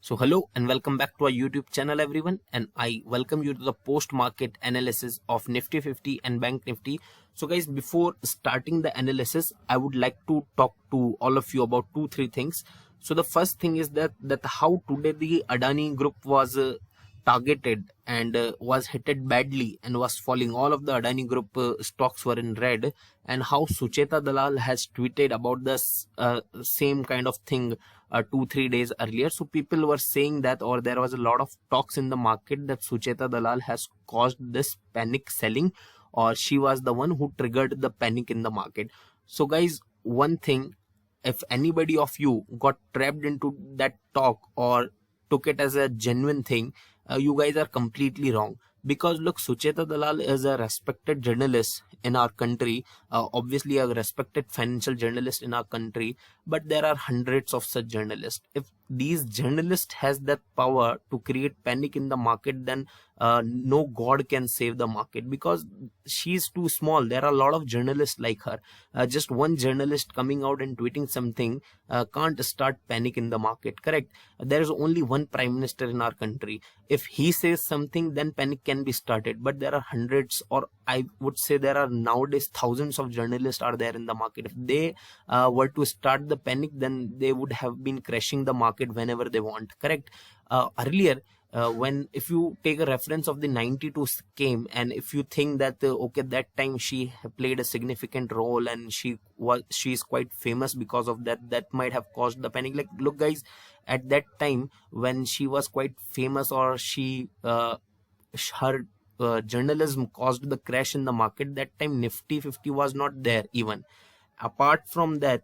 So hello and welcome back to our YouTube channel everyone, and I welcome you to the post market analysis of Nifty 50 and Bank Nifty. So guys, before starting the analysis, I would like to talk to all of you about three things. So the first thing is that how today the Adani group was targeted and was hit badly and was falling. All of the Adani group stocks were in red, and how Sucheta Dalal has tweeted about this same kind of thing 2-3 days earlier. So people were saying that, or there was a lot of talks in the market that Sucheta Dalal has caused this panic selling, or she was the one who triggered the panic in the market. So guys, one thing, if anybody of you got trapped into that talk or took it as a genuine thing, you guys are completely wrong. Because look, Sucheta Dalal is a respected journalist in our country, obviously a respected financial journalist in our country, but there are hundreds of such journalists. If these journalists has that power to create panic in the market, then no god can save the market, because she's too small. There are a lot of journalists like her. Just one journalist coming out and tweeting something can't start panic in the market, correct? There is only one prime minister in our country. If he says something, then panic can be started, but there are hundreds, or I would say there are nowadays thousands of journalists are there in the market. If they were to start the panic, then they would have been crashing the market whenever they want, correct? Earlier, when if you take a reference of the 92 scheme, and if you think that okay, that time she played a significant role and she's quite famous because of that, that might have caused the panic. Like, look guys, at that time when she was quite famous, or her journalism caused the crash in the market, that time Nifty 50 was not there even. Apart from that,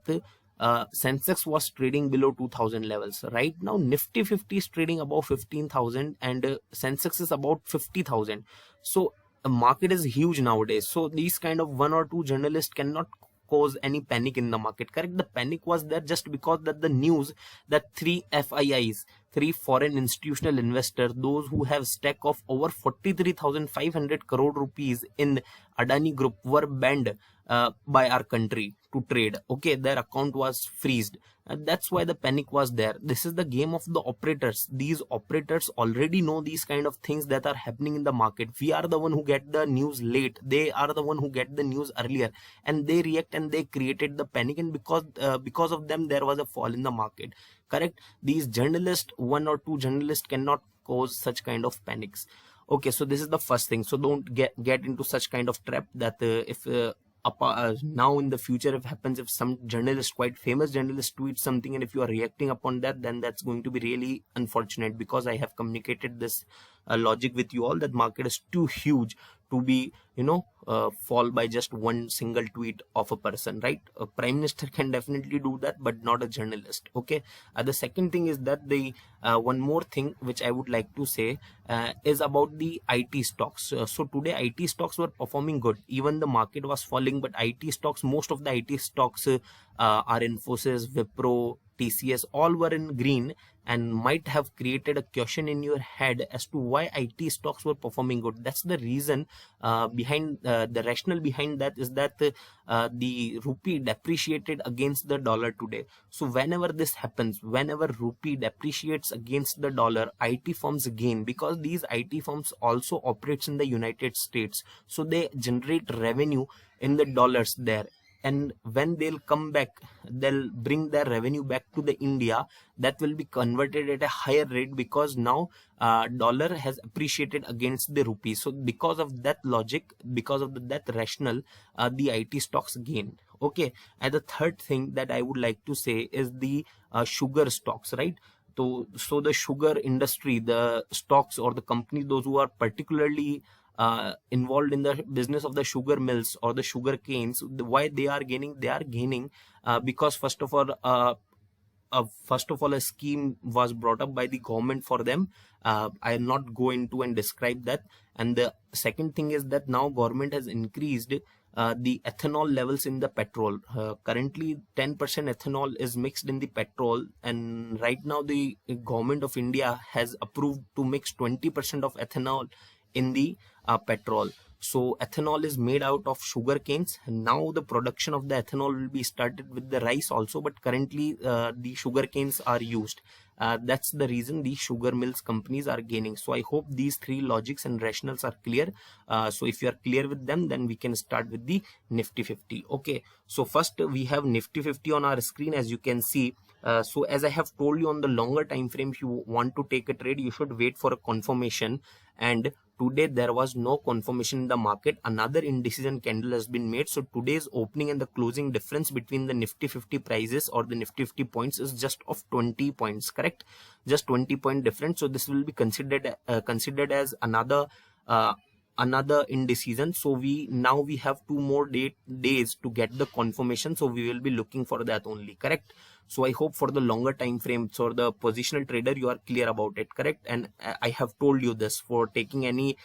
Sensex was trading below 2000 levels. Right now Nifty 50 is trading above 15,000, and Sensex is about 50,000. So the market is huge nowadays. So these kind of one or two journalists cannot cause any panic in the market, correct? The panic was there just because that the news that three FIIs, three foreign institutional investors, those who have stake of over 43,500 crore rupees in Adani group, were banned by our country to trade. Okay, their account was freezed. That's why the panic was there. This is the game of the operators. These operators already know these kind of things that are happening in the market. We are the one who get the news late. They are the one who get the news earlier, and they react and they created the panic. And because of them, there was a fall in the market. Correct? These journalists, one or two journalists, cannot cause such kind of panics. Okay, so this is the first thing. So don't get into such kind of trap that if now in the future, if happens, if some journalist, quite famous journalist, tweets something, and if you are reacting upon that, then that's going to be really unfortunate, because I have communicated this logic with you all, that market is too huge to be fall by just one single tweet of a person, right? A prime minister can definitely do that, but not a journalist. Okay. The second thing is that the one more thing which I would like to say is about the IT stocks. So today IT stocks were performing good, even the market was falling, but IT stocks, most of the IT stocks are Infosys, Wipro, TCS, all were in green, and might have created a question in your head as to why IT stocks were performing good. That's the reason behind the rationale behind that is that the rupee depreciated against the dollar today. So whenever this happens, whenever rupee depreciates against the dollar, IT firms gain, because these IT firms also operates in the United States, so they generate revenue in the dollars there. And when they'll come back, they'll bring their revenue back to the India, that will be converted at a higher rate, because now dollar has appreciated against the rupee. So because of that logic, because of that rationale, the IT stocks gain. Okay. And the third thing that I would like to say is the sugar stocks, right? So the sugar industry, the stocks or the company, those who are particularly involved in the business of the sugar mills or the sugar canes, why they are gaining? They are gaining because first of all, a scheme was brought up by the government for them. I am not going to and describe that. And the second thing is that now government has increased the ethanol levels in the petrol. Currently 10% ethanol is mixed in the petrol, and right now the government of India has approved to mix 20% of ethanol in the petrol. So ethanol is made out of sugar canes. Now the production of the ethanol will be started with the rice also, but currently the sugar canes are used. That's the reason the sugar mills companies are gaining. So I hope these three logics and rationals are clear. So if you are clear with them, then we can start with the Nifty 50. Okay, so first we have Nifty 50 on our screen, as you can see. So as I have told you, on the longer time frame, if you want to take a trade, you should wait for a confirmation, and today there was no confirmation in the market. Another indecision candle has been made. So today's opening and the closing difference between the Nifty 50 prices or the Nifty 50 points is just of 20 points, correct? Just 20-point difference. So this will be considered as another indecision. So we have 2 more days to get the confirmation, so we will be looking for that only, correct? So I hope for the longer time frames or the positional trader, you are clear about it, correct? And I have told you this, for taking any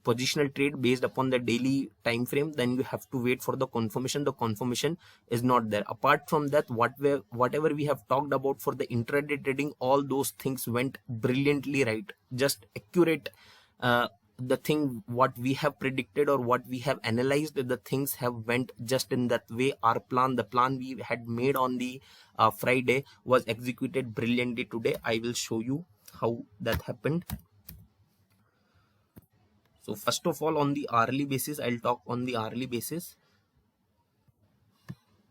positional trade based upon the daily time frame, then you have to wait for the confirmation. The confirmation is not there. Apart from that, whatever we have talked about for the intraday trading, all those things went brilliantly right, just accurate. The thing what we have predicted or what we have analyzed, the things have went just in that way. Our plan, the plan we had made on the Friday, was executed brilliantly today. I will show you how that happened. So first of all, on the hourly basis, I'll talk on the hourly basis.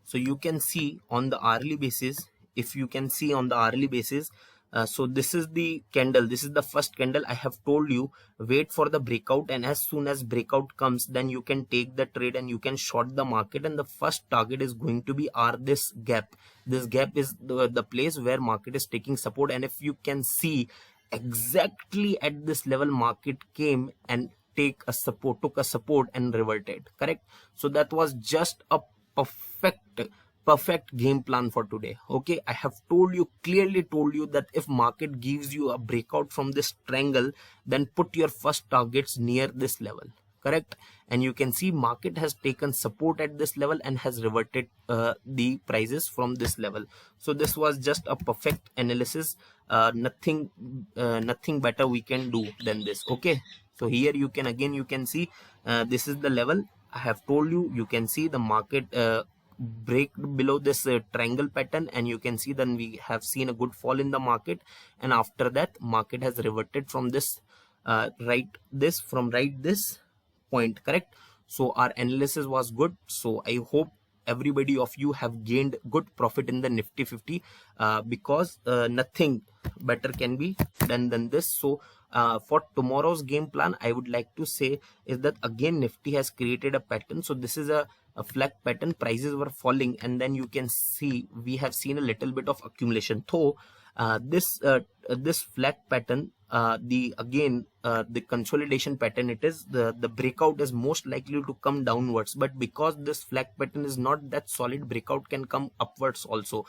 So you can see on the hourly basis, if you can see on the hourly basis, so this is the candle, this is the first candle. I have told you, wait for the breakout, and as soon as breakout comes, then you can take the trade and you can short the market. And the first target is going to be this gap. This gap is the place where market is taking support, and if you can see, exactly at this level market came and took a support and reverted, correct? So that was just a perfect game plan for today. Okay, I have clearly told you that if market gives you a breakout from this triangle, then put your first targets near this level, correct? And you can see market has taken support at this level and has reverted the prices from this level. So this was just a perfect analysis. Nothing better we can do than this. Okay, so here you can see this is the level. I have told you, you can see the market break below this triangle pattern, and you can see then we have seen a good fall in the market, and after that market has reverted from this this point, correct? So our analysis was good. So I hope everybody of you have gained good profit in the Nifty 50 because nothing better can be done than this. So for tomorrow's game plan, I would like to say is that again Nifty has created a pattern. So this is a flag pattern. Prices were falling, and then you can see we have seen a little bit of accumulation. Though this flag pattern, the consolidation pattern, it is the breakout is most likely to come downwards, but because this flag pattern is not that solid, breakout can come upwards also.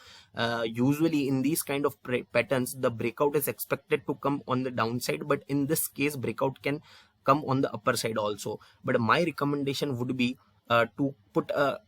Usually in these kind of patterns, the breakout is expected to come on the downside, but in this case breakout can come on the upper side also. But my recommendation would be to put a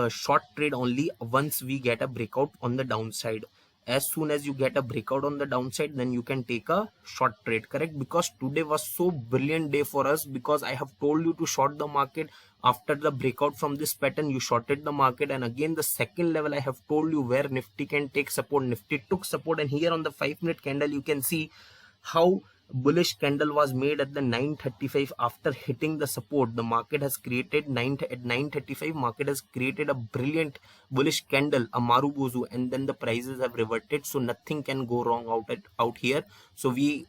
short trade only once we get a breakout on the downside. As soon as you get a breakout on the downside, then you can take a short trade, correct? Because today was so brilliant day for us, because I have told you to short the market. After the breakout from this pattern, you shorted the market, and again the second level I have told you where Nifty can take support. Nifty took support, and here on the 5-minute candle you can see how bullish candle was made at the 935. After hitting the support, the market has created at 935 market has created a brilliant bullish candle, a marubozu, and then the prices have reverted. So nothing can go wrong out here. So we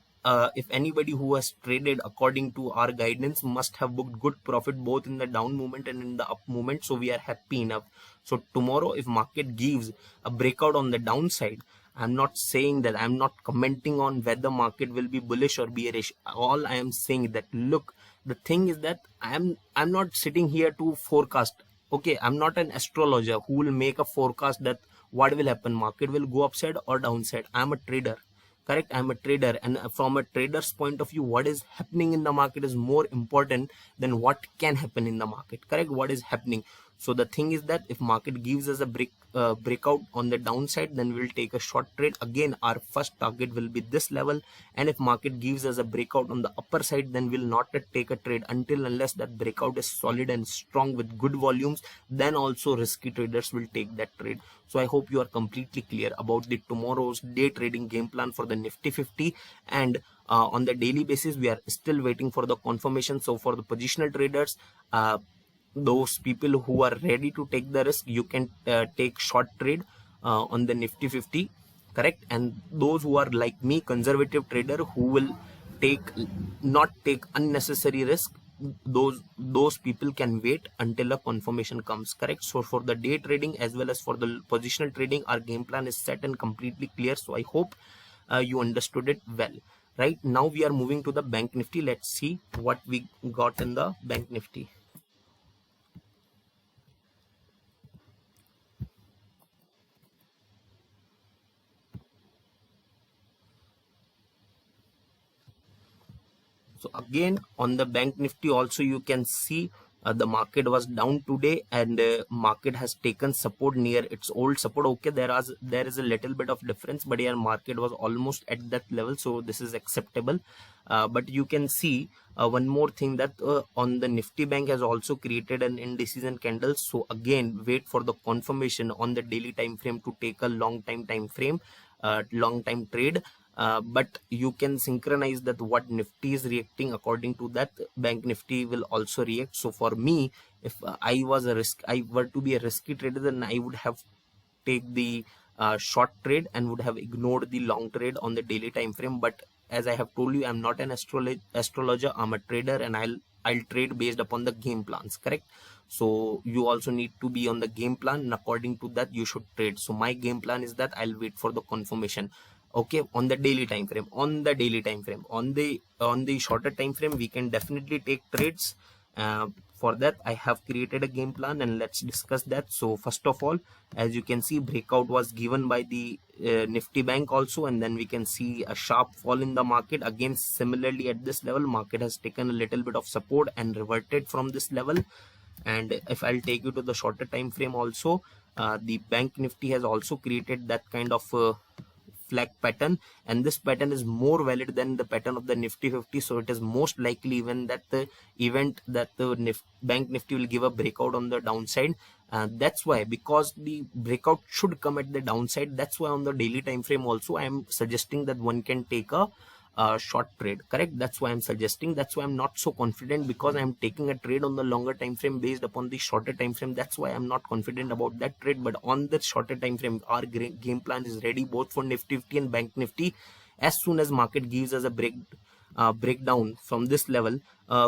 if anybody who has traded according to our guidance must have booked good profit both in the down movement and in the up movement. So we are happy enough. So tomorrow, if market gives a breakout on the downside, I'm not saying that, I'm not commenting on whether market will be bullish or bearish. All I am saying that, look, the thing is that I'm not sitting here to forecast. Okay, I'm not an astrologer who will make a forecast that what will happen, market will go upside or downside. I'm a trader, correct? I'm a trader, and from a trader's point of view, what is happening in the market is more important than what can happen in the market, correct? What is happening. So the thing is that if market gives us a breakout on the downside, then we'll take a short trade. Again, our first target will be this level, and if market gives us a breakout on the upper side, then we'll not take a trade until unless that breakout is solid and strong with good volumes. Then also risky traders will take that trade. So I hope you are completely clear about the tomorrow's day trading game plan for the Nifty 50. And on the daily basis, we are still waiting for the confirmation. So for the positional traders, those people who are ready to take the risk, you can take short trade on the Nifty 50, correct? And those who are like me, conservative trader, who will not take unnecessary risk, those people can wait until a confirmation comes, correct? So for the day trading as well as for the positional trading, our game plan is set and completely clear. So I hope you understood it well. Right now we are moving to the Bank Nifty. Let's see what we got in the Bank Nifty. So again, on the Bank Nifty also, you can see the market was down today, and market has taken support near its old support. Okay, there is a little bit of difference, but yeah, market was almost at that level, so this is acceptable. But you can see one more thing, that on the Nifty Bank has also created an indecision candle. So again, wait for the confirmation on the daily time frame to take a long time frame, long time trade. But you can synchronize that what Nifty is reacting, according to that Bank Nifty will also react. So for me, if I were to be a risky trader, then I would have take the short trade and would have ignored the long trade on the daily time frame. But as I have told you, I'm not an astrologer, I'm a trader, and I'll trade based upon the game plans, correct? So you also need to be on the game plan, and according to that you should trade. So my game plan is that I'll wait for the confirmation. Okay, on the daily time frame, on the shorter time frame, we can definitely take trades. For that, I have created a game plan, and let's discuss that. So first of all, as you can see, breakout was given by the Nifty Bank also, and then we can see a sharp fall in the market. Again, similarly at this level, market has taken a little bit of support and reverted from this level. And if I'll take you to the shorter time frame also, the Bank Nifty has also created that kind of flag pattern, and this pattern is more valid than the pattern of the Nifty 50. So it is most likely even that the event that the Bank Nifty will give a breakout on the downside. That's why, because the breakout should come at the downside, that's why on the daily time frame also I am suggesting that one can take a short trade, correct? That's why I'm suggesting. That's why I'm not so confident, because I'm taking a trade on the longer time frame based upon the shorter time frame. That's why I'm not confident about that trade. But on the shorter time frame, our game plan is ready, both for Nifty 50 and Bank Nifty. As soon as market gives us a breakdown from this level,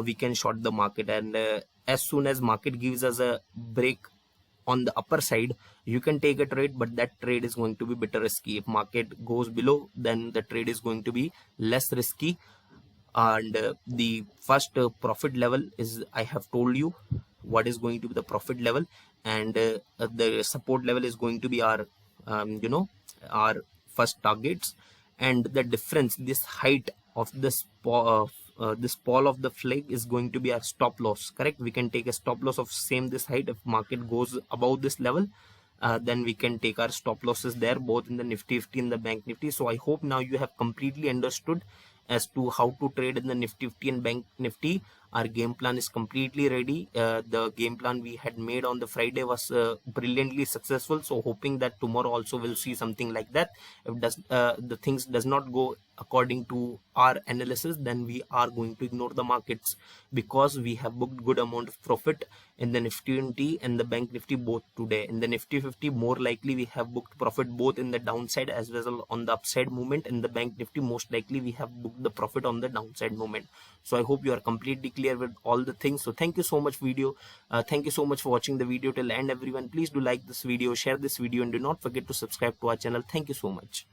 we can short the market, and as soon as market gives us a break on the upper side, you can take a trade, but that trade is going to be better risky. If market goes below, then the trade is going to be less risky. And the first profit level is, I have told you what is going to be the profit level, and the support level is going to be our our first targets. And the difference, this height of this pole of the flag is going to be our stop loss, correct? We can take a stop loss of same this height. If market goes above this level, then we can take our stop losses there, both in the Nifty 50 and the Bank Nifty. So I hope now you have completely understood as to how to trade in the Nifty 50 and Bank Nifty. Our game plan is completely ready. The game plan we had made on the Friday was brilliantly successful. So hoping that tomorrow also we'll see something like that. If the things does not go according to our analysis, then we are going to ignore the markets, because we have booked good amount of profit in the Nifty 50 and the Bank Nifty both today. In the Nifty 50, more likely we have booked profit both in the downside as well as on the upside movement. In the Bank Nifty, most likely we have booked the profit on the downside movement. So I hope you are completely clear with all the things. So thank you so much thank you so much for watching the video till end, everyone. Please do like this video, share this video, and do not forget to subscribe to our channel. Thank you so much.